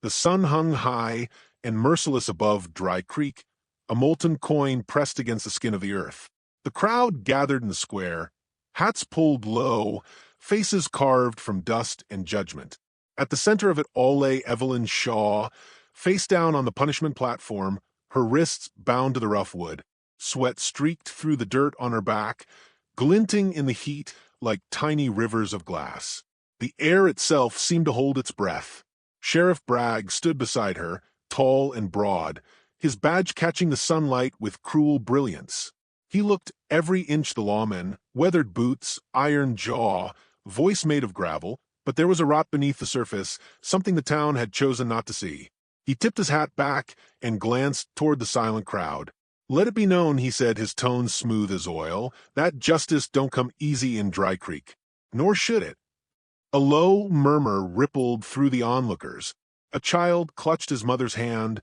The sun hung high and merciless above Dry Creek, a molten coin pressed against the skin of the earth. The crowd gathered in the square, hats pulled low, faces carved from dust and judgment. At the center of it all lay Evelyn Shaw, face down on the punishment platform, her wrists bound to the rough wood. Sweat streaked through the dirt on her back, glinting in the heat like tiny rivers of glass. The air itself seemed to hold its breath. Sheriff Bragg stood beside her, tall and broad, his badge catching the sunlight with cruel brilliance. He looked every inch the lawman, weathered boots, iron jaw, voice made of gravel, but there was a rot beneath the surface, something the town had chosen not to see. He tipped his hat back and glanced toward the silent crowd. "Let it be known," he said, his tone smooth as oil, "that justice don't come easy in Dry Creek. Nor should it." A low murmur rippled through the onlookers. A child clutched his mother's hand,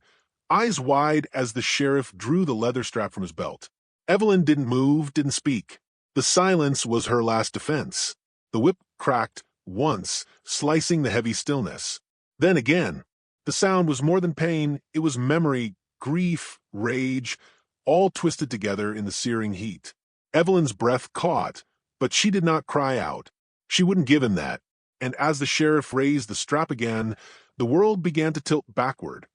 eyes wide as the sheriff drew the leather strap from his belt. Evelyn didn't move, didn't speak. The silence was her last defense. The whip cracked once, slicing the heavy stillness. Then again. The sound was more than pain, it was memory, grief, rage, all twisted together in the searing heat. Evelyn's breath caught, but she did not cry out. She wouldn't give him that. And as the sheriff raised the strap again, the world began to tilt backward.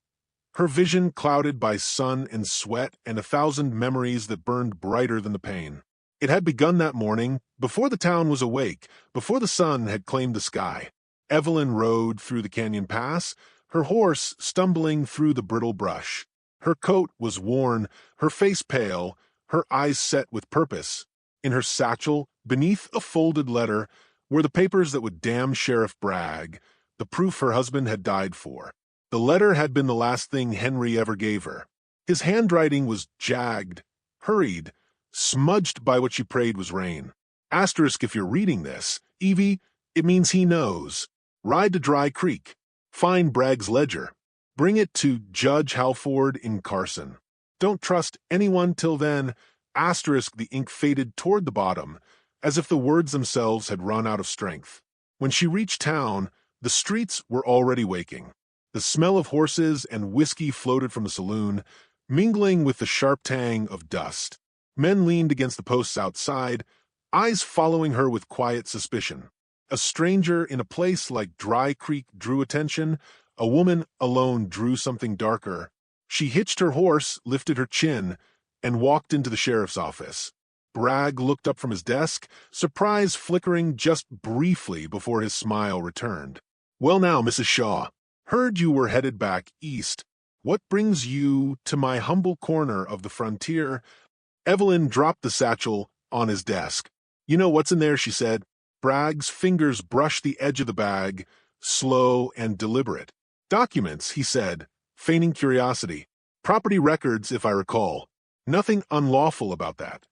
Her vision clouded by sun and sweat and 1,000 memories that burned brighter than the pain. It had begun that morning, before the town was awake, before the sun had claimed the sky. Evelyn rode through the canyon pass, her horse stumbling through the brittle brush. Her coat was worn, her face pale, her eyes set with purpose. In her satchel, beneath a folded letter, were the papers that would damn Sheriff Bragg, the proof her husband had died for. The letter had been the last thing Henry ever gave her. His handwriting was jagged, hurried, smudged by what she prayed was rain. Asterisk if you're reading this, Evie, it means he knows. Ride to Dry Creek. Find Bragg's ledger. Bring it to Judge Halford in Carson. Don't trust anyone till then. Asterisk the ink faded toward the bottom, as if the words themselves had run out of strength. When she reached town, the streets were already waking. The smell of horses and whiskey floated from the saloon, mingling with the sharp tang of dust. Men leaned against the posts outside, eyes following her with quiet suspicion. A stranger in a place like Dry Creek drew attention. A woman alone drew something darker. She hitched her horse, lifted her chin, and walked into the sheriff's office. Bragg looked up from his desk, surprise flickering just briefly before his smile returned. "Well now, Mrs. Shaw, heard you were headed back east. What brings you to my humble corner of the frontier?" Evelyn dropped the satchel on his desk. "You know what's in there," she said. Bragg's fingers brushed the edge of the bag, slow and deliberate. "Documents," he said, feigning curiosity. "Property records, if I recall. Nothing unlawful about that."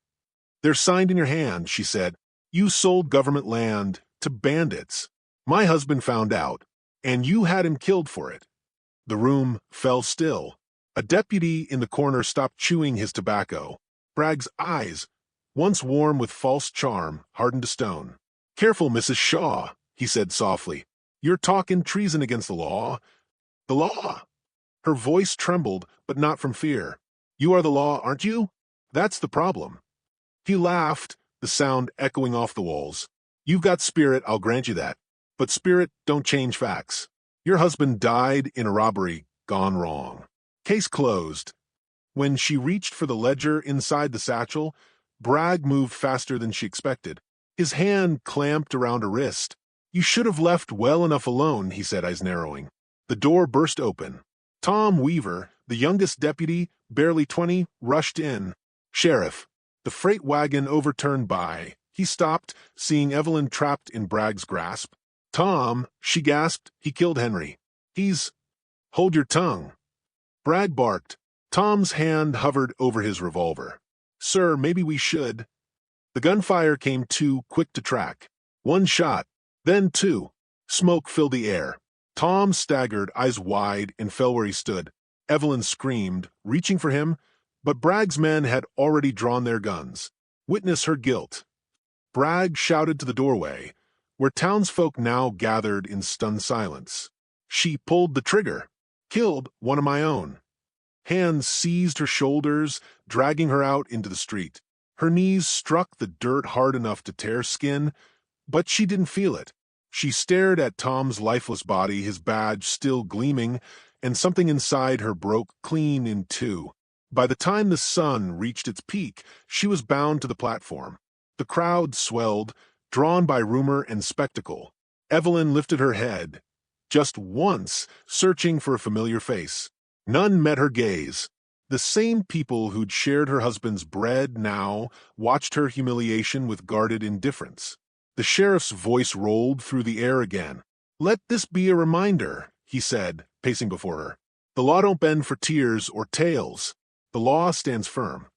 "They're signed in your hand," she said. "You sold government land to bandits. My husband found out, and you had him killed for it." The room fell still. A deputy in the corner stopped chewing his tobacco. Bragg's eyes, once warm with false charm, hardened to stone. "Careful, Mrs. Shaw," he said softly. "You're talking treason against the law." "The law?" Her voice trembled, but not from fear. "You are the law, aren't you? That's the problem." He laughed, the sound echoing off the walls. "You've got spirit, I'll grant you that. But spirit don't change facts. Your husband died in a robbery gone wrong. Case closed." When she reached for the ledger inside the satchel, Bragg moved faster than she expected. His hand clamped around her wrist. "You should have left well enough alone," he said, eyes narrowing. The door burst open. Tom Weaver, the youngest deputy, barely 20, rushed in. "Sheriff." The freight wagon overturned by. He stopped, seeing Evelyn trapped in Bragg's grasp. "Tom," she gasped, "he killed Henry. He's—" "Hold your tongue." Bragg barked. Tom's hand hovered over his revolver. "Sir, maybe we should." The gunfire came too quick to track. One shot, then two. Smoke filled the air. Tom staggered, eyes wide, and fell where he stood. Evelyn screamed, reaching for him, but Bragg's men had already drawn their guns. Witness her guilt. Bragg shouted to the doorway, where townsfolk now gathered in stunned silence. She pulled the trigger. Killed one of my own." Hands seized her shoulders, dragging her out into the street. Her knees struck the dirt hard enough to tear skin, but she didn't feel it. She stared at Tom's lifeless body, his badge still gleaming, and something inside her broke clean in two. By the time the sun reached its peak, she was bound to the platform. The crowd swelled, drawn by rumor and spectacle. Evelyn lifted her head, just once, searching for a familiar face. None met her gaze. The same people who'd shared her husband's bread now watched her humiliation with guarded indifference. The sheriff's voice rolled through the air again. "Let this be a reminder," he said, pacing before her. "The law don't bend for tears or tales. The law stands firm."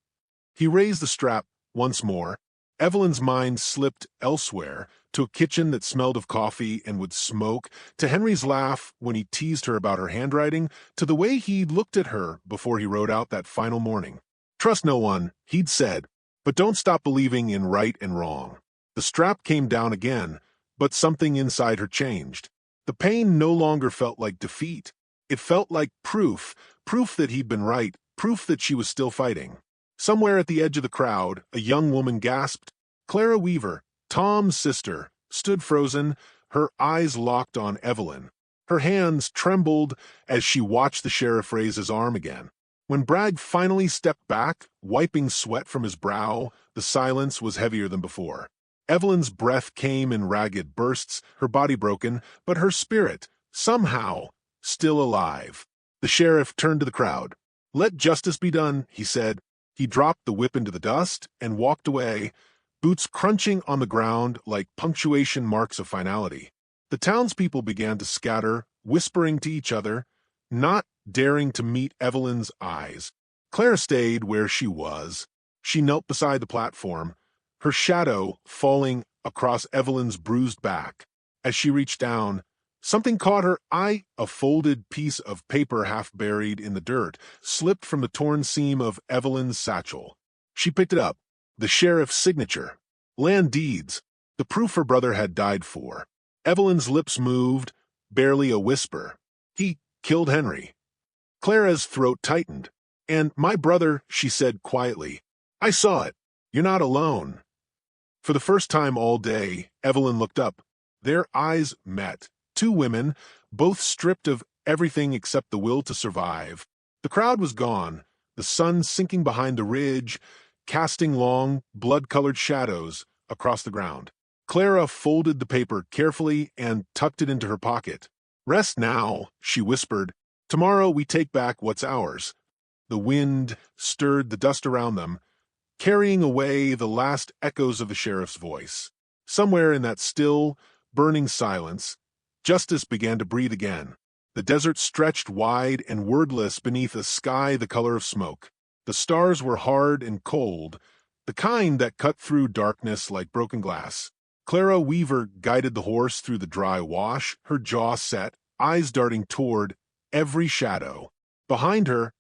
He raised the strap once more. Evelyn's mind slipped elsewhere, to a kitchen that smelled of coffee and would smoke, to Henry's laugh when he teased her about her handwriting, to the way he looked at her before he rode out that final morning. "Trust no one," he'd said, "but don't stop believing in right and wrong." The strap came down again, but something inside her changed. The pain no longer felt like defeat. It felt like proof that he'd been right, proof that she was still fighting. Somewhere at the edge of the crowd, a young woman gasped. Clara Weaver, Tom's sister, stood frozen, her eyes locked on Evelyn. Her hands trembled as she watched the sheriff raise his arm again. When Bragg finally stepped back, wiping sweat from his brow, the silence was heavier than before. Evelyn's breath came in ragged bursts, her body broken, but her spirit, somehow, still alive. The sheriff turned to the crowd. "Let justice be done," he said. He dropped the whip into the dust and walked away, boots crunching on the ground like punctuation marks of finality. The townspeople began to scatter, whispering to each other, not daring to meet Evelyn's eyes. Clara stayed where she was. She knelt beside the platform, her shadow falling across Evelyn's bruised back. As she reached down, something caught her eye. A folded piece of paper half buried in the dirt slipped from the torn seam of Evelyn's satchel. She picked it up. The sheriff's signature. Land deeds. The proof her brother had died for. Evelyn's lips moved, barely a whisper. "He killed Henry." Clara's throat tightened. "And my brother," she said quietly. "I saw it. You're not alone." For the first time all day, Evelyn looked up. Their eyes met. Two women, both stripped of everything except the will to survive. The crowd was gone, the sun sinking behind the ridge, casting long, blood-colored shadows across the ground. Clara folded the paper carefully and tucked it into her pocket. "Rest now," she whispered. "Tomorrow we take back what's ours." The wind stirred the dust around them, carrying away the last echoes of the sheriff's voice. Somewhere in that still, burning silence, justice began to breathe again. The desert stretched wide and wordless beneath a sky the color of smoke. The stars were hard and cold, the kind that cut through darkness like broken glass. Clara Weaver guided the horse through the dry wash, her jaw set, eyes darting toward every shadow. Behind her,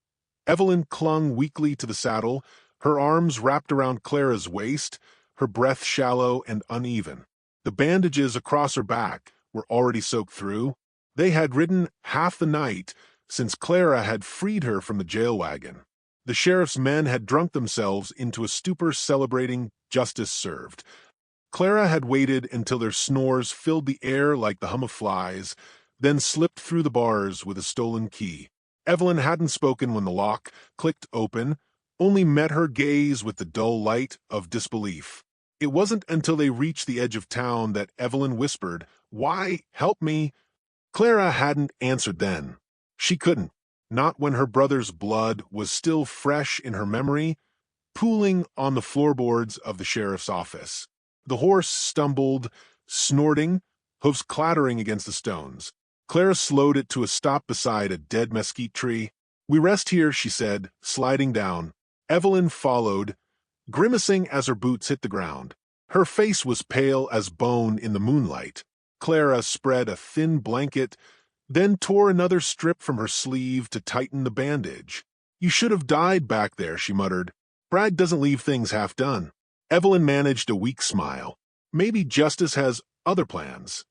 Evelyn clung weakly to the saddle, her arms wrapped around Clara's waist, her breath shallow and uneven. The bandages across her back were already soaked through. They had ridden half the night since Clara had freed her from the jail wagon. The sheriff's men had drunk themselves into a stupor celebrating justice served. Clara had waited until their snores filled the air like the hum of flies, then slipped through the bars with a stolen key. Evelyn hadn't spoken when the lock clicked open, only met her gaze with the dull light of disbelief. It wasn't until they reached the edge of town that Evelyn whispered, "Why, help me." Clara hadn't answered then. She couldn't, not when her brother's blood was still fresh in her memory, pooling on the floorboards of the sheriff's office. The horse stumbled, snorting, hoofs clattering against the stones. Clara slowed it to a stop beside a dead mesquite tree. "We rest here," she said, sliding down. Evelyn followed, grimacing as her boots hit the ground. Her face was pale as bone in the moonlight. Clara spread a thin blanket, then tore another strip from her sleeve to tighten the bandage. "You should have died back there," she muttered. "Bragg doesn't leave things half done." Evelyn managed a weak smile. "Maybe justice has other plans."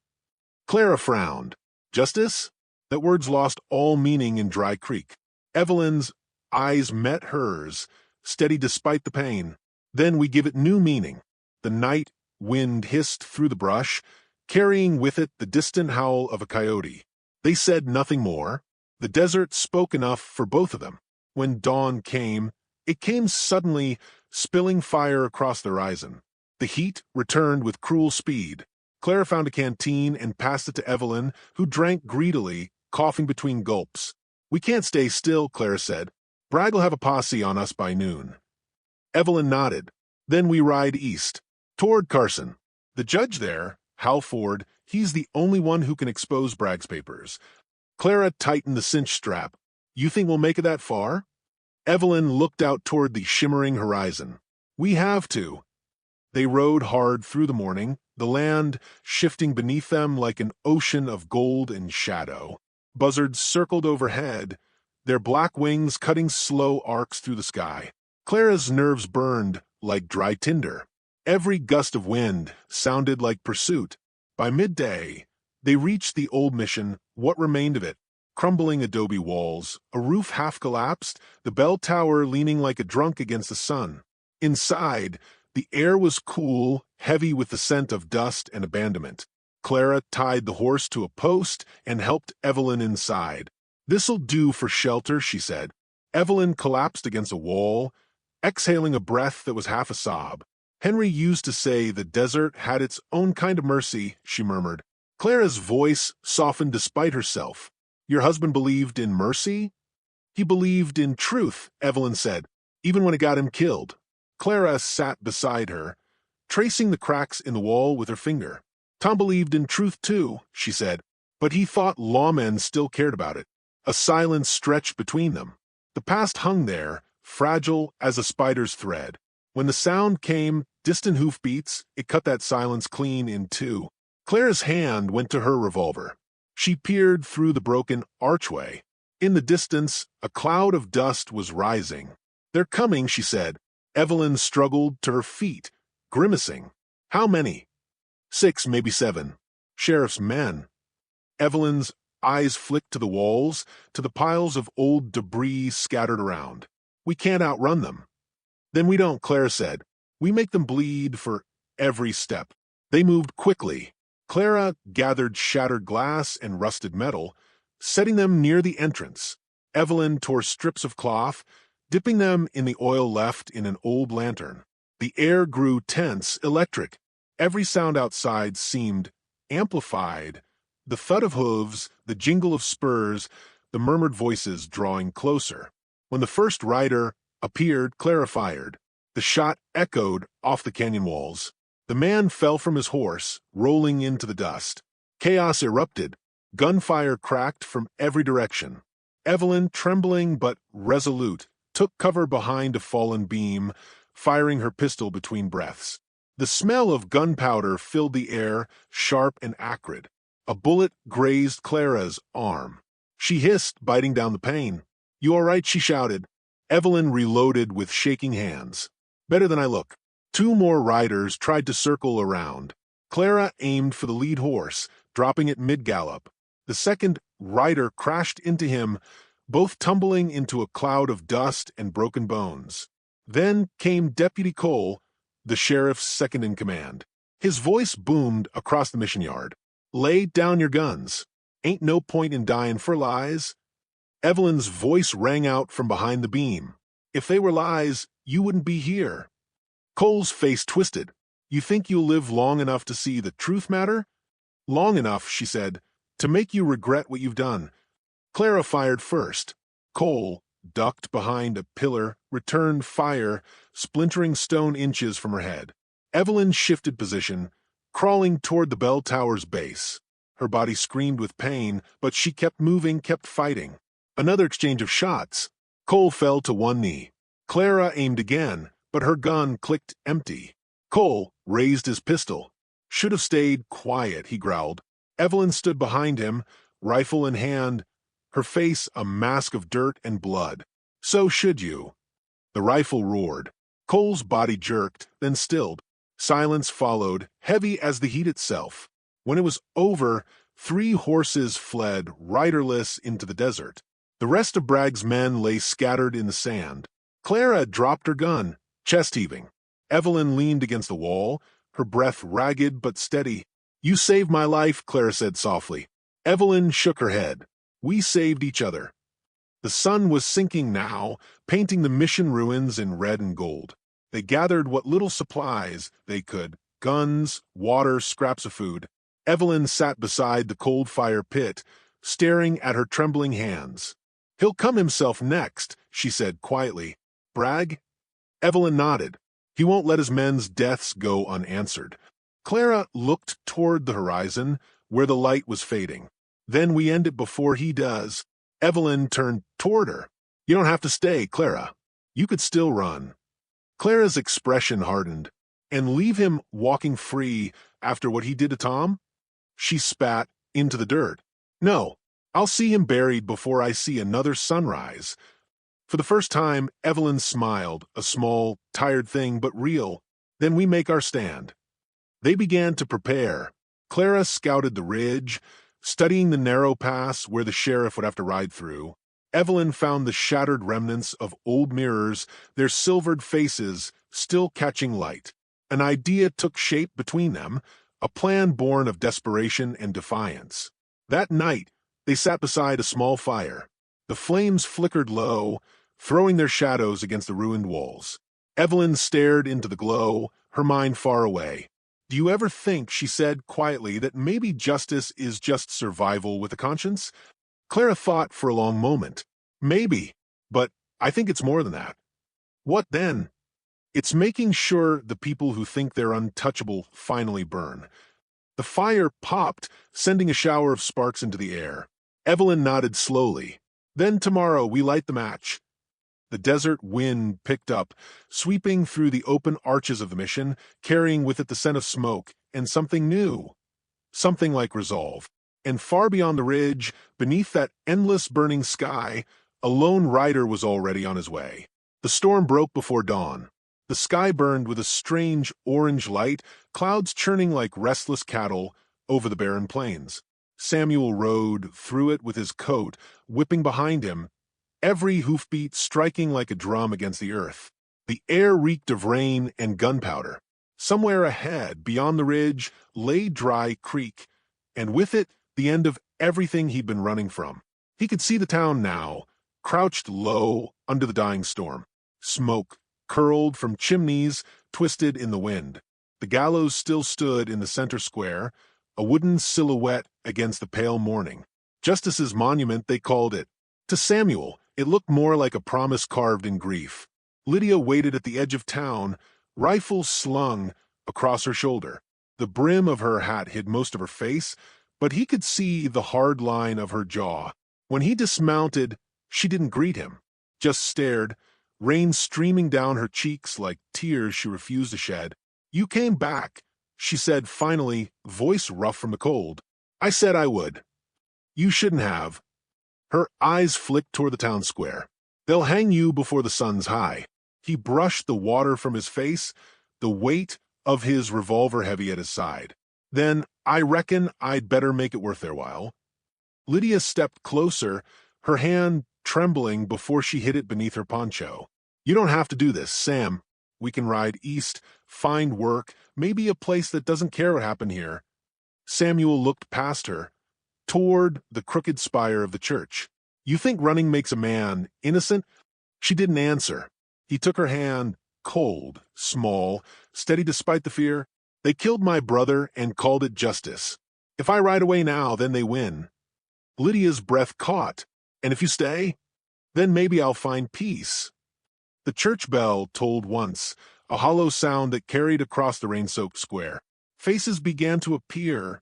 Clara frowned. "Justice? that words lost all meaning in Dry Creek. Evelyn's eyes met hers, steady despite the pain. Then we give it new meaning. The night wind hissed through the brush, carrying with it the distant howl of a coyote. They said nothing more. The desert spoke enough for both of them. When dawn came, it came suddenly, spilling fire across the horizon. The heat returned with cruel speed. Clara found a canteen and passed it to Evelyn, who drank greedily, coughing between gulps. "We can't stay still," Clara said. "Bragg'll have a posse on us by noon." Evelyn nodded. "Then we ride east, toward Carson. The judge there, Hal Ford, he's the only one who can expose Bragg's papers." Clara tightened the cinch strap. "You think we'll make it that far?" Evelyn looked out toward the shimmering horizon. "We have to." They rode hard through the morning, the land shifting beneath them like an ocean of gold and shadow. Buzzards circled overhead, their black wings cutting slow arcs through the sky. Clara's nerves burned like dry tinder. Every gust of wind sounded like pursuit. By midday, they reached the old mission, what remained of it. Crumbling adobe walls, a roof half collapsed, the bell tower leaning like a drunk against the sun. Inside, the air was cool, heavy with the scent of dust and abandonment. Clara tied the horse to a post and helped Evelyn inside. "This'll do for shelter," she said. Evelyn collapsed against a wall, exhaling a breath that was half a sob. "Henry used to say the desert had its own kind of mercy," she murmured. Clara's voice softened despite herself. "Your husband believed in mercy?" "He believed in truth," Evelyn said, "even when it got him killed." Clara sat beside her, tracing the cracks in the wall with her finger. "Tom believed in truth too," she said, "but he thought lawmen still cared about it." A silence stretched between them. The past hung there, fragile as a spider's thread. When the sound came, distant hoofbeats, it cut that silence clean in two. Clara's hand went to her revolver. She peered through the broken archway. In the distance, a cloud of dust was rising. "They're coming," she said. Evelyn struggled to her feet, grimacing. "How many?" "6, maybe 7. Sheriff's men." Evelyn's eyes flicked to the walls, to the piles of old debris scattered around. "We can't outrun them." "Then we don't," Clara said. "We make them bleed for every step." They moved quickly. Clara gathered shattered glass and rusted metal, setting them near the entrance. Evelyn tore strips of cloth, dipping them in the oil left in an old lantern. The air grew tense, electric. Every sound outside seemed amplified. The thud of hooves, the jingle of spurs, the murmured voices drawing closer. When the first rider appeared, Clara fired. The shot echoed off the canyon walls. The man fell from his horse, rolling into the dust. Chaos erupted. Gunfire cracked from every direction. Evelyn, trembling but resolute, took cover behind a fallen beam, firing her pistol between breaths. The smell of gunpowder filled the air, sharp and acrid. A bullet grazed Clara's arm. She hissed, biting down the pain. "You all right?" she shouted. Evelyn reloaded with shaking hands. "Better than I look." 2 more riders tried to circle around. Clara aimed for the lead horse, dropping it mid-gallop. The second rider crashed into him, both tumbling into a cloud of dust and broken bones. Then came Deputy Cole, the sheriff's second-in-command. His voice boomed across the mission yard. "Lay down your guns. Ain't no point in dying for lies." Evelyn's voice rang out from behind the beam. "If they were lies, you wouldn't be here." Cole's face twisted. "You think you'll live long enough to see the truth matter?" "Long enough," she said, "to make you regret what you've done." Clara fired first. Cole, ducked behind a pillar, returned fire, splintering stone inches from her head. Evelyn shifted position, crawling toward the bell tower's base. Her body screamed with pain, but she kept moving, kept fighting. Another exchange of shots. Cole fell to one knee. Clara aimed again, but her gun clicked empty. Cole raised his pistol. "Should have stayed quiet," he growled. Evelyn stood behind him, rifle in hand, her face a mask of dirt and blood. "So should you." The rifle roared. Cole's body jerked, then stilled. Silence followed, heavy as the heat itself. When it was over, 3 horses fled riderless into the desert. The rest of Bragg's men lay scattered in the sand. Clara dropped her gun, chest heaving. Evelyn leaned against the wall, her breath ragged but steady. "You saved my life," Clara said softly. Evelyn shook her head. "We saved each other." The sun was sinking now, painting the mission ruins in red and gold. They gathered what little supplies they could: guns, water, scraps of food. Evelyn sat beside the cold fire pit, staring at her trembling hands. "He'll come himself next," she said quietly. "Bragg?" Evelyn nodded. "He won't let his men's deaths go unanswered." Clara looked toward the horizon, where the light was fading. "Then we end it before he does." Evelyn turned toward her. "You don't have to stay, Clara. You could still run." Clara's expression hardened. "And leave him walking free after what he did to Tom?" She spat into the dirt. "No, I'll see him buried before I see another sunrise." For the first time, Evelyn smiled, a small, tired thing, but real. "Then we make our stand." They began to prepare. Clara scouted the ridge, studying the narrow pass where the sheriff would have to ride through. Evelyn found the shattered remnants of old mirrors, their silvered faces still catching light. An idea took shape between them, a plan born of desperation and defiance. That night, they sat beside a small fire. The flames flickered low, throwing their shadows against the ruined walls. Evelyn stared into the glow, her mind far away. "Do you ever think," she said quietly, "that maybe justice is just survival with a conscience?" Clara thought for a long moment. "Maybe, but I think it's more than that." "What then?" "It's making sure the people who think they're untouchable finally burn." The fire popped, sending a shower of sparks into the air. Evelyn nodded slowly. "Then tomorrow we light the match." The desert wind picked up, sweeping through the open arches of the mission, carrying with it the scent of smoke and something new, something like resolve. And far beyond the ridge, beneath that endless burning sky, a lone rider was already on his way. The storm broke before dawn. The sky burned with a strange orange light, clouds churning like restless cattle over the barren plains. Samuel rode through it with his coat whipping behind him, every hoofbeat striking like a drum against the earth. The air reeked of rain and gunpowder. Somewhere ahead, beyond the ridge, lay Dry Creek, and with it, the end of everything he'd been running from. He could see the town now, crouched low under the dying storm. Smoke curled from chimneys, twisted in the wind. The gallows still stood in the center square, a wooden silhouette against the pale morning. Justice's monument, they called it. To Samuel, it looked more like a promise carved in grief. Lydia waited at the edge of town, rifle slung across her shoulder. The brim of her hat hid most of her face, but he could see the hard line of her jaw. When he dismounted, she didn't greet him, just stared, rain streaming down her cheeks like tears she refused to shed. "You came back," she said finally, voice rough from the cold. "I said I would." "You shouldn't have." Her eyes flicked toward the town square. "They'll hang you before the sun's high." He brushed the water from his face, the weight of his revolver heavy at his side. "Then I reckon I'd better make it worth their while." Lydia stepped closer, her hand trembling before she hid it beneath her poncho. "You don't have to do this, Sam. We can ride east, find work, maybe a place that doesn't care what happened here." Samuel looked past her, toward the crooked spire of the church. "You think running makes a man innocent?" She didn't answer. He took her hand, cold, small, steady despite the fear. "They killed my brother and called it justice. If I ride away now, then they win." Lydia's breath caught. "And if you stay? Then maybe I'll find peace." The church bell tolled once, a hollow sound that carried across the rain-soaked square. Faces began to appear.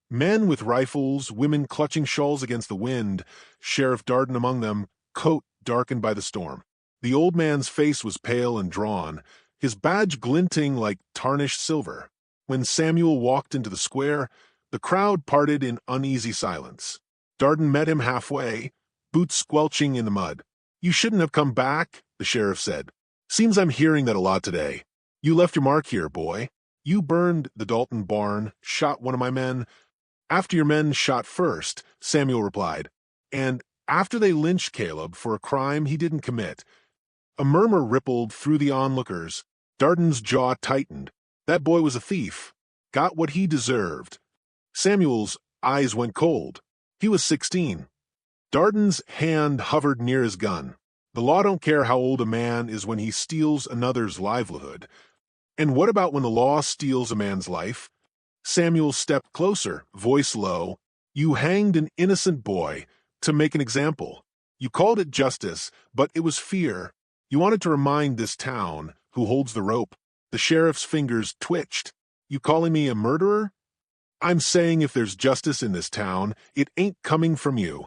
Men with rifles, women clutching shawls against the wind, Sheriff Darden among them, coat darkened by the storm. The old man's face was pale and drawn, his badge glinting like tarnished silver. When Samuel walked into the square, the crowd parted in uneasy silence. Darden met him halfway, boots squelching in the mud. "You shouldn't have come back," the sheriff said. "Seems I'm hearing that a lot today. You left your mark here, boy. You burned the Dalton barn, shot one of my men. After your men shot first, Samuel replied, and after they lynched Caleb for a crime he didn't commit. A murmur rippled through the onlookers. Darden's jaw tightened. That boy was a thief. Got what he deserved. Samuel's eyes went cold. He was 16. Darden's hand hovered near his gun. The law don't care how old a man is when he steals another's livelihood. And what about when the law steals a man's life? Samuel stepped closer, voice low. You hanged an innocent boy to make an example. You called it justice, but it was fear. You wanted to remind this town who holds the rope. The sheriff's fingers twitched. You calling me a murderer? I'm saying if there's justice in this town, it ain't coming from you.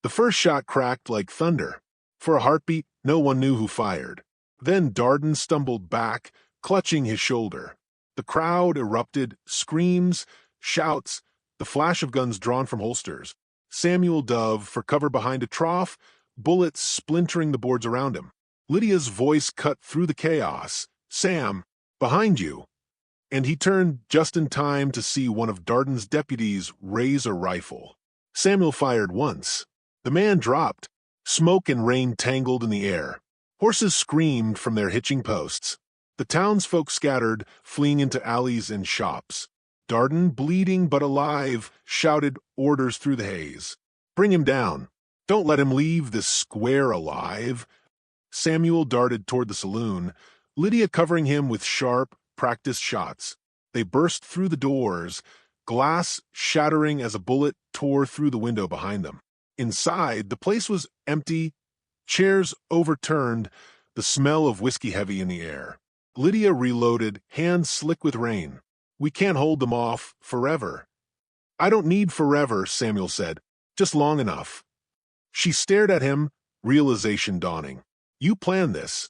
The first shot cracked like thunder. For a heartbeat, no one knew who fired. Then Darden stumbled back, clutching his shoulder. The crowd erupted, screams, shouts, the flash of guns drawn from holsters. Samuel dove for cover behind a trough, bullets splintering the boards around him. Lydia's voice cut through the chaos. Sam, behind you. And he turned just in time to see one of Darden's deputies raise a rifle. Samuel fired once. The man dropped. Smoke and rain tangled in the air. Horses screamed from their hitching posts. The townsfolk scattered, fleeing into alleys and shops. Darden, bleeding but alive, shouted orders through the haze. Bring him down. Don't let him leave this square alive. Samuel darted toward the saloon, Lydia covering him with sharp, practiced shots. They burst through the doors, glass shattering as a bullet tore through the window behind them. Inside, the place was empty, chairs overturned, the smell of whiskey heavy in the air. Lydia reloaded, hands slick with rain. We can't hold them off forever. I don't need forever, Samuel said. Just long enough. She stared at him, realization dawning. You planned this.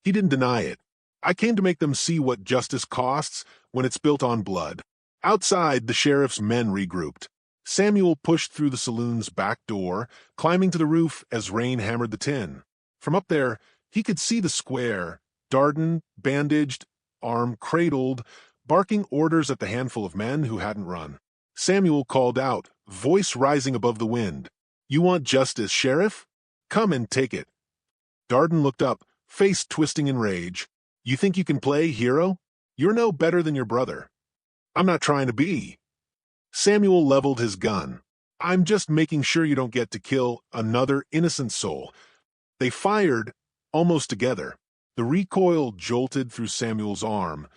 He didn't deny it. I came to make them see what justice costs when it's built on blood. Outside, the sheriff's men regrouped. Samuel pushed through the saloon's back door, climbing to the roof as rain hammered the tin. From up there, he could see the square, Darden, bandaged, arm cradled, barking orders at the handful of men who hadn't run. Samuel called out, voice rising above the wind. You want justice, Sheriff? Come and take it. Darden looked up, face twisting in rage. You think you can play hero? You're no better than your brother. I'm not trying to be. Samuel leveled his gun. I'm just making sure you don't get to kill another innocent soul. They fired, almost together. The recoil jolted through Samuel's arm.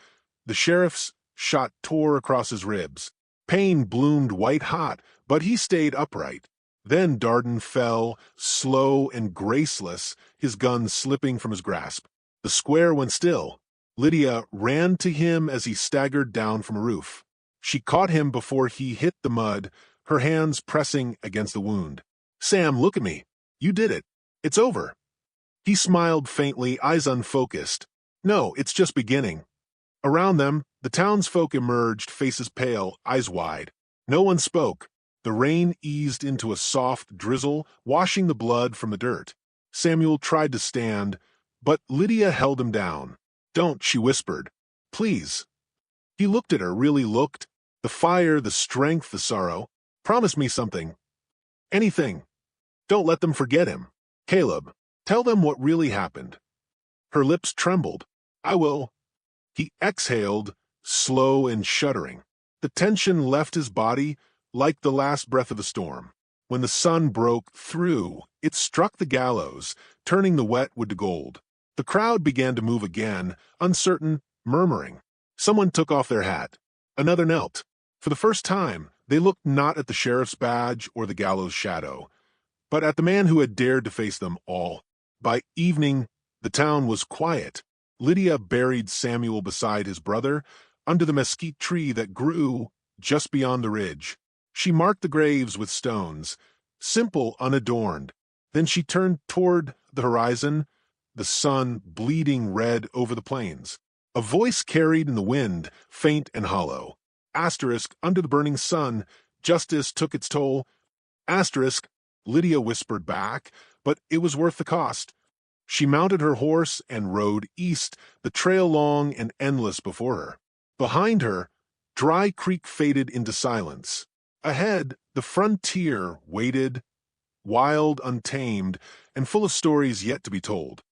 The sheriff's shot tore across his ribs. Pain bloomed white-hot, but he stayed upright. Then Darden fell, slow and graceless, his gun slipping from his grasp. The square went still. Lydia ran to him as he staggered down from a roof. She caught him before he hit the mud, her hands pressing against the wound. Sam, look at me. You did it. It's over. He smiled faintly, eyes unfocused. No, it's just beginning. Around them, the townsfolk emerged, faces pale, eyes wide. No one spoke. The rain eased into a soft drizzle, washing the blood from the dirt. Samuel tried to stand, but Lydia held him down. Don't, she whispered. Please. He looked at her, really looked. The fire, the strength, the sorrow. Promise me something. Anything. Don't let them forget him. Caleb, tell them what really happened. Her lips trembled. I will. He exhaled, slow and shuddering. The tension left his body like the last breath of a storm. When the sun broke through, it struck the gallows, turning the wet wood to gold. The crowd began to move again, uncertain, murmuring. Someone took off their hat. Another knelt. For the first time, they looked not at the sheriff's badge or the gallows shadow, but at the man who had dared to face them all. By evening, the town was quiet. Lydia buried Samuel beside his brother, under the mesquite tree that grew just beyond the ridge. She marked the graves with stones, simple, unadorned. Then she turned toward the horizon, the sun bleeding red over the plains. A voice carried in the wind, faint and hollow. Asterisk, under the burning sun, justice took its toll. Asterisk, Lydia whispered back, but it was worth the cost. She mounted her horse and rode east, the trail long and endless before her. Behind her, Dry Creek faded into silence. Ahead, the frontier waited, wild, untamed, and full of stories yet to be told.